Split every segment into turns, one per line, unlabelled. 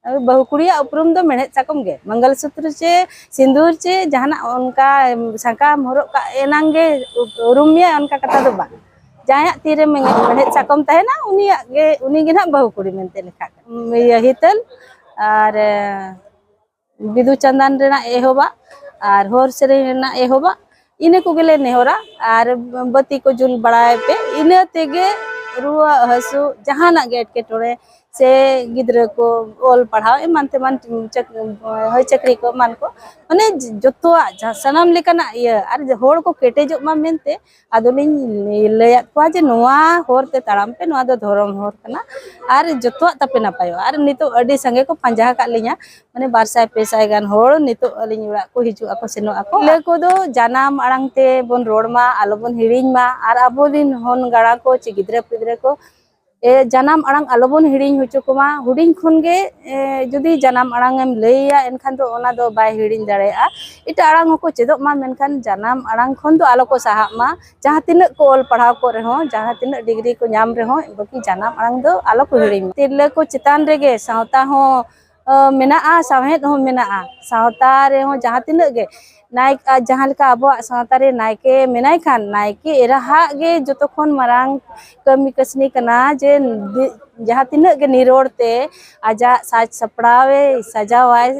बहु कुड़िया उपरुम दो मेहनत साकम गे मंगलसूत्र चे सिंदूर चे जहाना उनका साकाम हरोक का एनांगे उरुमिया उनका कथा दो बा जहाँ तीरे मेहनत साकम तहना उनी गे ना बहु कुड़ी मेनते लेखा हितल और बिदु चंदन रेना एहोबा और होर सेरे रेना एहोबा इने को गेले नेहरा और बत्ती को जुल बढ़ाए पे इने तेगे रुआ हसु जहाना गेट के टोड़े से गिद्र को ओल पढ़ाओ एमान तेमान चक्री को मान को माने जोतोआ सनाम लेकाना ये आर होड़ को केटेजो मा मेनते आदोलिन लयात को जे नोआ होरते ताराम पे नोआ दो धरम होर कना आर जोतोआ तपे नापायो आर नितो अडी संगे को पंजा का लिया माने 200 पेसाय गान होड़ नितो अलिन उड़ा को हिजु ako सेनो ako ले को दो जानम आड़ांग ते बन रोड मा आलो बन हिड़िñ मा आर आबोलिन होन गाड़ा को चे गिद्रे पिद्रे को जानम आड़ांग आलोबन हिड़िñ होचो कोमा हुडिñ खुनगे जुदी जानम आड़ांग एम लैया एनखान दो ओना दो बाय हिड़िñ दाड़ेया इटा आड़ांग होको चेदोक मा मेनखान जानम आड़ांग खन दो आलो को साहा मा जहां तिनक को ओल पढ़ाव को रेहो जहां तिनक डिग्री को नाम रेहो बाकी जानम आड़ांग दो आलो को हिड़िñ तिरले को चितान रेगे सावता हो मेना साहेद हो मेना सावता रे हो जहां तिनक गे नायक जहां लेका अब सावता रे नायके मेनाय खान नायके एराहा गे जतोखन मारांग कमी कसनी कना जे जहां तिनक गे निरोड़ते आजा साज सपड़ावे सजावाय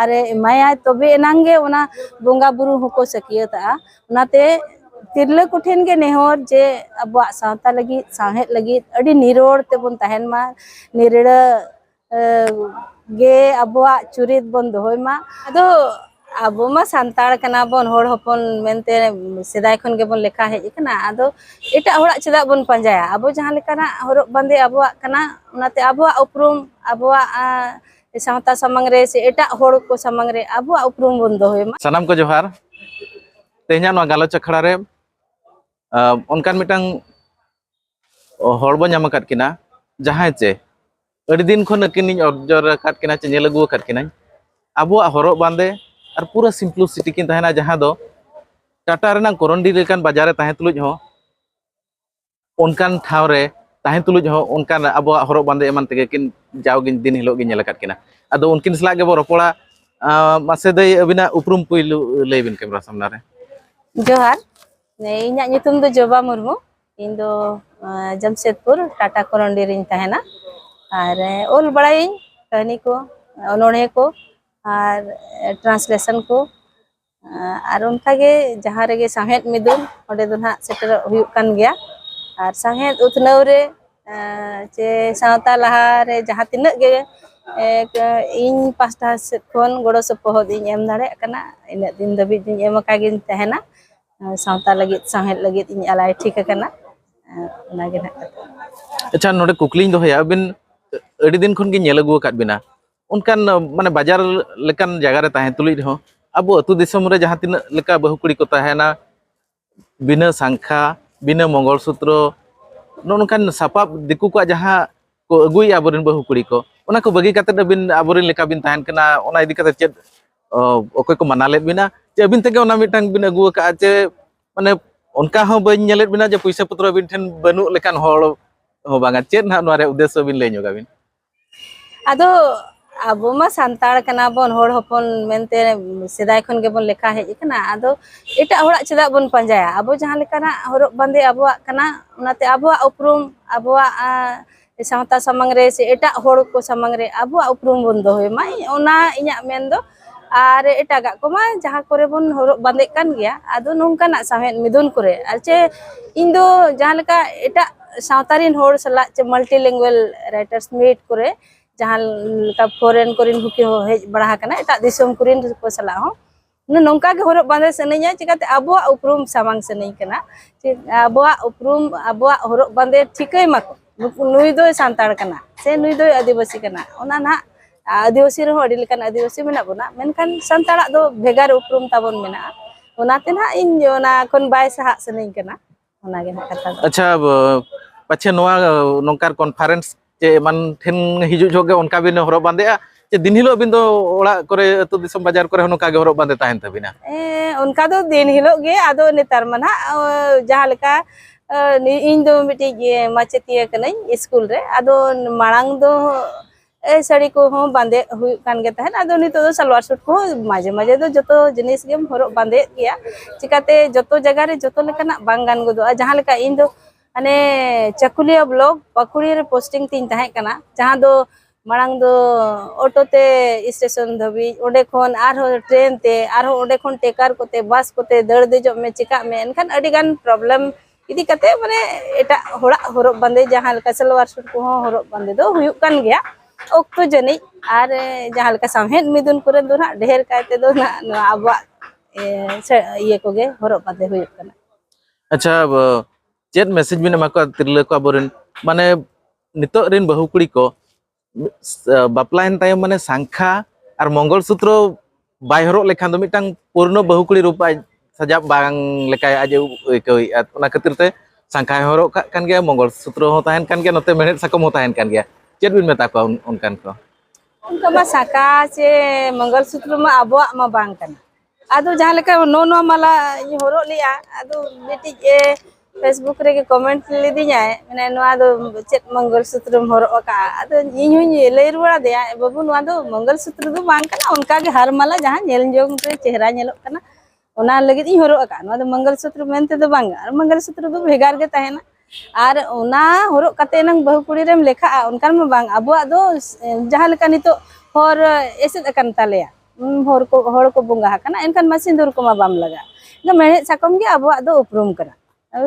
आरे माया तबे एनांगे ओना बोंगा बुरु होको सकियता ओनाते तिरले कुठेन गे नेहर जे अब सावता लगी साहेद लगी अडी निरोड़ ते बन तहन मा निरेड़ा गे अब चुरित बन दोहय मा अदो अब मा सांताड़ कना बन होड़ होपन मेनते सेदाय खन गे बन लेखा हेज कना आदो एटा होड़ा चेदा बन पंजाया अब जहां लेकाना हरोक बांदे अब कना उनाते अब उपरुम अब सावता समंग रे से एटा होड़ को समंग रे अब उपरुम बन दोहय मा
सनाम को जोहार तेहना नो गालोच अखड़ा रे ओनकान मिटांग होड़ बो नाम अकाद किना जहां चे अड़ी दिन खन अकिन ऑब्जर्व अकाद किना चे नेल अगु अकाद किना अब हरोक बांदे और पूरा सिंपलिसिटी किन तहना जहां दो टाटा रेना करंडी लेकान बाजार तहे तुलुज हो उनकान ठाव रे तहे तुलुज हो उनकान अब हरोक बांदे एमान तेगे किन जावगिन दिन हिलो गिन नेल अकाद किना आदो उनकिन सला गे बो रोपड़ा मासे दई अबिना उपरुम पुइलु लेबिन कैमरा सामना रे
जोहार इᱧᱟᱜ ᱧᱩᱛᱩᱢ ᱫᱚ ᱡᱚᱵᱟ मुर्मू ᱤᱧ ᱫᱚ जमशेदपुर टाटा करंडी रिन तहना और ओल बड़ाई कहानी को अनोड़े को और ट्रांसलेशन को और उनकागे जहाँ रेगे साहेद मिदुन ओडे दो ना सेटर हुयुक कान गया और साहेद उतनव रे चे सावता लहा रे जहाँ तिनक गे इन पास्टा से खन गोड़ो सपोहद इन एम दाड़े कना इन दिन दबि दिन एम कागिन तहना सावता लगित साहेद लगित इन अलाय ठीक कना ओनागे ना
अच्छा नोडे कुकलिंग दो है अबिन अड़ी दिन खन गे नेल अगु अकाद बिना उनकान माने बाजार लेकान जगह रे तहे तुलुज हो अब अतु दिसम रे जहां तिना लेका बहु कुड़ी को तहेना बिना सांखा बिना मंगलसूत्र नोनकान सापाब दिकु को जहां को अगुई आबरिन बहु कुड़ी को ओना को बगी काते बिन आबरिन लेका बिन तहन कना ओना इदी काते चेद ओकोय को मनालेत बिना जे अबिन तके ओना मिटांग बिन अगु का जे माने उनका हो बन नेलेत बिना जे पैसा पत्र बिन ठेन बनु लेकान होड़ हो बांगा चेद ना नोरे उद्देश्य बिन ले जोगा बिन
आदो अब मा सांताड़ कना बन होड़ होपन मेनते सेदाय खन गे बन लेखा हेज कना आदो एटा होड़ा चेदा बन पंजाया अब जहां लेकाना हरोक बांदे अबवा कना उनाते अबवा उपरुम अबवा सावता समंग रे से एटा होड़ को समंग रे अबवा उपरुम बन दोहय मा ओना इᱧाᱜ मेन दो और एटागा को मा जहां करे बन हरोक बांदे कान गया आदो नोंकाना साहेद मिदुन करे और चे इन दो जहां लेका एटा सावतारिन होड़ सला चे मल्टी लैंग्वेज राइटर्स मीट करे जहां का फॉरेन कोरिन हुकी हो हेज बड़ा कना एटा दिसम कोरिन को सला हो नोंका के हरोक बांदे सनैया चिकाते अबवा उपरुम सामांग सनै कना अबवा उपरुम अबवा हरोक बांदे ठीकै मको नुई दो सांताड़ कना से नुई दो आदिवासी कना ओना ना आदिवासी रहो अडी लेकान आदिवासी मेना बोना मेनखान सांताड़ा दो भेगार उपरुम ताबन मेना ओनाते ना इन ओना खन बाय सहा सनै कना ओना गे ना कथा
अच्छा पछे नोआ नोंकार कॉन्फ्रेंस चे मन ठेन हिजु जोगे उनका बिन हरोक बांदे चे दिन हिलो बिन दो ओड़ा करे अतु दिसम बाजार करे नोका गे हरोक बांदे ताहेन तबिना
उनका दो दिन हिलो गे आदो नेतार मना जहां लेका इन दो मिटी माचेतिया कनै स्कूल रे आदो मांग दो साड़ी को हो बांधे हुई कान गे तहन आदो नितो दो सलवार सूट को माजे माजे दो जतो जिनिस गेम हरो बांधे गया चिकाते जतो जगह रे जतो लेकाना बांग गान गोदो जहां लेका इन दो अने चकुलिया ब्लॉग पकुड़ी रे पोस्टिंग तीन तहे कना जहां दो मांग दो ऑटो ते स्टेशन धबी ओडे खोन आरो ट्रेन ते आरो ओडे खोन टेकर कोते बस कोते दड़ देजो में चिका में एनखान अडी गान प्रॉब्लम इदी कते माने एटा होड़ा हरो बांधे जहां लेका सलवार सूट को हरो बांधे दो हुयुक कान गया ओक्तो जनी आर जहां लेका सामहेद मिदुन करे दो ना ढेर कायते दो ना आबा ये कोगे हरो बांधे हुयुक काना।
अच्छा चेत मैसेज बिन एमा को तिरले को अबोरेन माने नितो रेन बहु कुड़ी को बापलायन तायम माने सांखा और मंगलसूत्र बाय हरो लेखान दो मिटांग पूर्ण बहु कुड़ी रूप सजा बांग लेकाय आजे कई ओना खातिर ते सांखा हरो कान गया मंगलसूत्र हो ताहन कान गया नते मेहनत सकम हो ताहन कान गया चेत बिन मेता को उनकान को
उनका मा साका से मंगलसूत्र मा आबो मा बांग काना आदो जहां लेका नो नो माला हरो लिया आदो बेटी ए फेसबुक रे कमेंट लिदिया माने नोआ दो चेत मंगलसूत्र हरो का आदो इन हुई लई रुवा दे बाबू नोआ दो मंगलसूत्र दो बांग काना उनका गे हार माला जहां नेल जोंग रे चेहरा नेलो काना ओना लगित इ हरो का नोआ दो मंगलसूत्र मेनते दो बांग और मंगलसूत्र दो भेगार गे ताहेना और ओना हरो कते नंग बहु कुड़ी रेम लेखा उनकान में बांग अबुआ दो जहां लेका नितो हर एसेद अकन तालेया हर को बोंगा कना एनकान मा सिंदूर को मा बाम लगा मेहनत साकम गे अबुआ दो उपरुम कना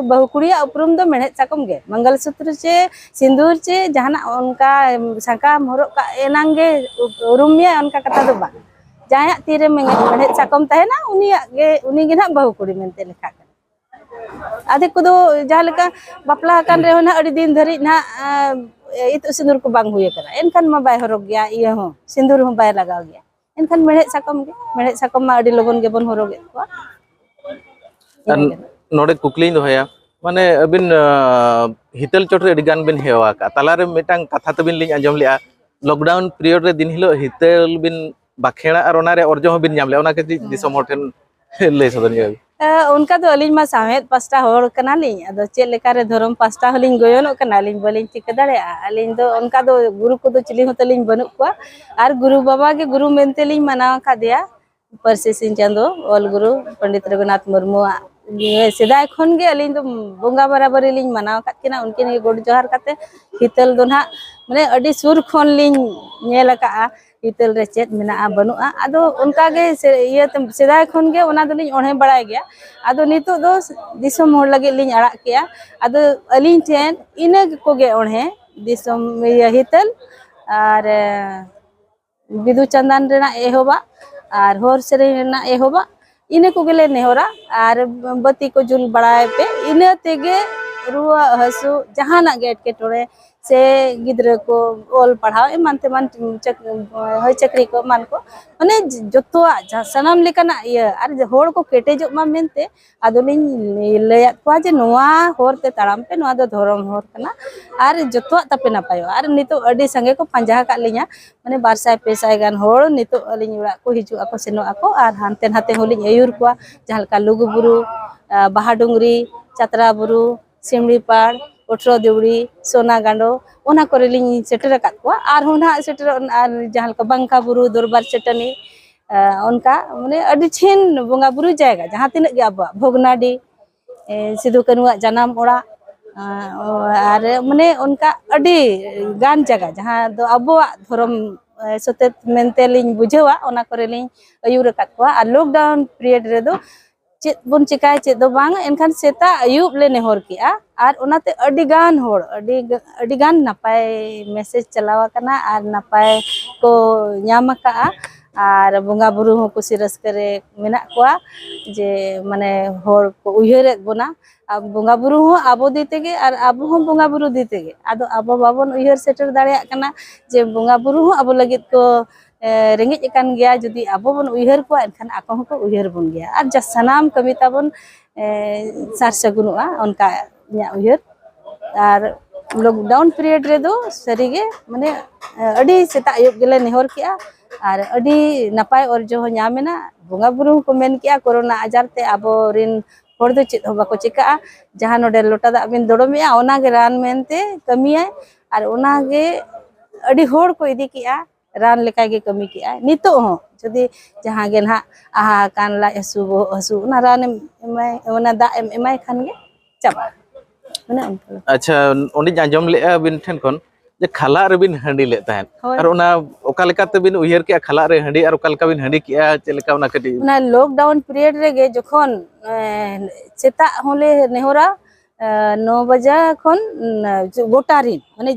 बहु कुड़िया उपरुम दो मेहनत साकम गे मंगलसूत्र चे सिंदूर चे जहाना उनका सांका हरो का एनांगे उरुमिया उनका कथा दो बा जहां तीरे मेहनत साकम तहेना उनी गे ना बहु कुड़ी मेनते लेखा आधे को दो जहां लेका बापला कान रे ना अड़ी दिन धरी ना इतो सिंदूर को बांग हुए करा एनखान मा बाय हरोग गया इया हो सिंदूर हो बाय लगाव गया एनखान मेहनत साकम मा अड़ी लगन गे बन हरोगे को
नोडे कुकली दोया माने अबिन हितल चोटरे अडी गान बिन हेवा का तालारे मिटांग कथा तबिन लिंग आंजम लिया लॉकडाउन पीरियड रे दिन हिलो हितल बिन बाखेड़ा और ओना रे अर्जो बिन नाम ले ओना के दिसम होठन ले सदन जे
उनका तो अलिंग मा साहेद पास्टा होर कना लिंग अदो चे लेका रे धरम पास्टा हलिंग गोयनो कना लिंग बलिंग चिक दाड़े अलिंग दो उनका दो गुरु को दो चिली होतलिंग बनु को और गुरु बाबा के गुरु मेनते लिंग मनाव खादिया परसे सिंह चांदो ऑल गुरु पंडित रघुनाथ मुर्मू सेदाय खन गे अलिंग दो बोंगा बराबरी लिंग मनाव खात किना उनकिन गोड जोहार काते हितल दो ना माने अडी सुर खन लिंग नेल का हितल रे चेत मेना बनुआ आदो उनका गे ये सेदाय खन गे ओना दलिंग ओढ़े बड़ाय गया आदो नितो दो दिसम होड़ लगे लिंग अड़ा किया आदो अलिंग ठेन इने को गे ओढ़े दिसम हितल और बिदु चंदन रेना एहोबा और होर सेरे रेना एहोबा इने को गेले नेहरा और बत्ती को जुल बड़ाय पे इने तेगे रुआ हसु जहाना गेट के टोड़े से गिद्र को ओल पढ़ाओ एमानते मान हय चक्री को मान को माने जतोआ सनाम लेकाना ये आर होड़ को केटेजो मा मेनते आदोलिंग लया को जे नोआ होरते ताड़ाम पे नोआ दो धरम होर कना आर जतोआ तपे नापायो आर नितो अडी संगे को पंजा का लिया माने 200 पेसाय गान होड़ नितो अलिंग उड़ा को हिजु ako सेनो ako आर हानते हाते होलिंग अयुर को जहालका लुगु बुरु बाहा डुंगरी चात्रा बुरु सिमड़ी पाड़ ओठरो देवड़ी सोना गांडो ओना करे लिंग सेटर काट को आर होना सेटर आर जहालका बंका बुरु दरबार चटनी उनका माने अडी छेन बोंगा बुरु जायगा जहां तिनक गे अब भोगनाडी सिधु कनुआ जनाम ओड़ा और माने उनका अडी गान जगह जहां दो अबो धर्म सतेत मेनते लिंग बुझेवा ओना करे लिंग अयुर काट को आर लॉकडाउन पीरियड रे दो चेत बुन चिकाय चेत दो बांग एनखान सेता अयुब ले नेहर किया और ओनाते अडिगान होड़ अडिगान नापाय मैसेज चलावा कना और नापाय को ᱧᱟᱢ का और बोंगा बुरु हो कुसी रस्करे मेना कोआ जे माने होड़ को उयहरे बोना अब बोंगा बुरु हो आबो दीतेगे और आबो हो बोंगा बुरु दीतेगे आदो आबो बाबन उयहर सेटर दाड़िया कना जे बोंगा बुरु हो आबो लगित को रेंगेज एकान गया जुदी आबो बन उयहर को एनखान आको हो को उयहर बन गया और जा सनाम कवि ताबन सार सगुनुआ उनका nya उयहर और लॉकडाउन पीरियड रे दो सरीगे माने अडी सेता अयुब गेले नेहर किया और अडी नापाय अर्जो ᱧᱟᱢᱮना बोंगा बुरु को मेन किया कोरोना आजार ते आबो रिन होड़ दो चेत हो बाको चिका जहां नोडे लोटा दा बिन दोड़ोमिया ओना गे रान मेनते कमिया और ओना गे अड़ी होड़ को इदी किया रान लेका गे कमी किया नितो हो जदि जहां गे ना आहा कान ला हसु बो हसु ना रान एमाय ओना दा एमाय खान गे चाबा माने उनका
अच्छा उनी आंजम ले बिन ठेन खन जे खाला रे बिन हंडी ले तहन
होय।
और ओना ओका लेका ते बिन उयहर के खाला रे हंडी और ओका लेका बिन हंडी किया चे लेका ओना कटी
ना लॉकडाउन पीरियड रे गे जखन सेता होले नेहोरा 9 बजे खन गोटारिन माने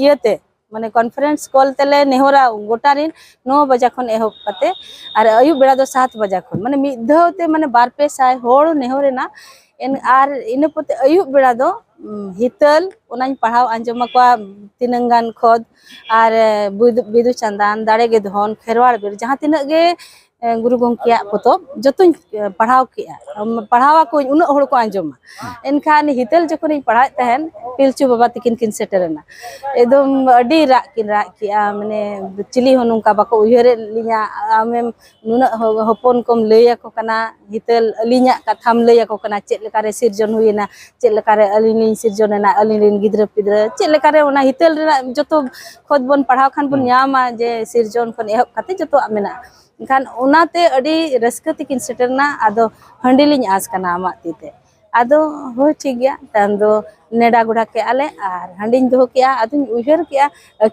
इयते माने कॉन्फ्रेंस कॉल तेले नेहोरा गोटारिन 9 बजे खन एहो कते और अयु बेड़ा दो 7 बजे खन माने मिधते माने 2-2 साय होड़ नेहोरेना एन आर इन पोते अयु बेड़ा दो हितल ओनाኝ पढ़ाव आंजमा को तिनंगान खोद और बिदु चंदान दाड़े गे धन खेरवाड़ बेर जहां तिना गे गुरु गंकिया पोतब जतुन पढ़ाव किया पढ़ावा को उन होड़ को आंजमा एनखान हितल जखन पढ़ाय तहन पिलचू बाबा तिकिन किन सेटरना एकदम अडी रा किया माने चिली हो नुका बाको उयहरे लिया आमेम नुना हपन कम लैया को कना हितल अलिया कथाम लैया को कना चेद लेकारे सिरजन हुइना चेद लेकारे अलिनी सिरजनना अलिन गिद्र पिद्र चेद लेकारे ओना हितल रे जतो खोद बन पढ़ाव खान बन यामा जे सिरजन खन एहब काते जतो मेना खान उनाते अडी रस्क तिकिन सेटरना आदो हंडी लिኝ आस कना आमा तीते आदो हो ठीक गया तान दो नेडा गुड़ा के आले आर हंडी दो किया आदुन उहर किया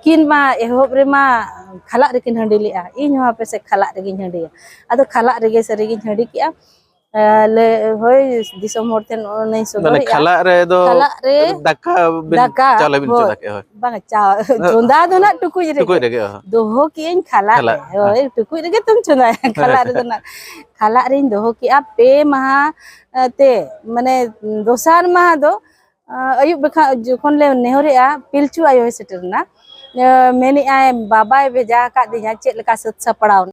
किन मा एहोब रे मा खाला रेकिन हंडी लिया इन हो पे से खाला रेगिन हंडी आदो खाला रेगे सरेगिन हंडी किया ले होय दिसम होरतेन नै सोदो
माने खाला रे दो दाका बिन
दाका
चाले बिन चला के
बांग चा जोंदा दो ना टुकुज
टुकुय
रे
रे
दोहो किन खाला होय टुकुज रे तुम चुना खाला रे ना खाला रे दोहो किया पे महा ते माने दोसार महा दो अयुब बेखा जखन ले नेहरेआ पिलचू आयो सेटरना मेनी आय बाबाय बेजा का दिया चेद लेका सत सपड़ाव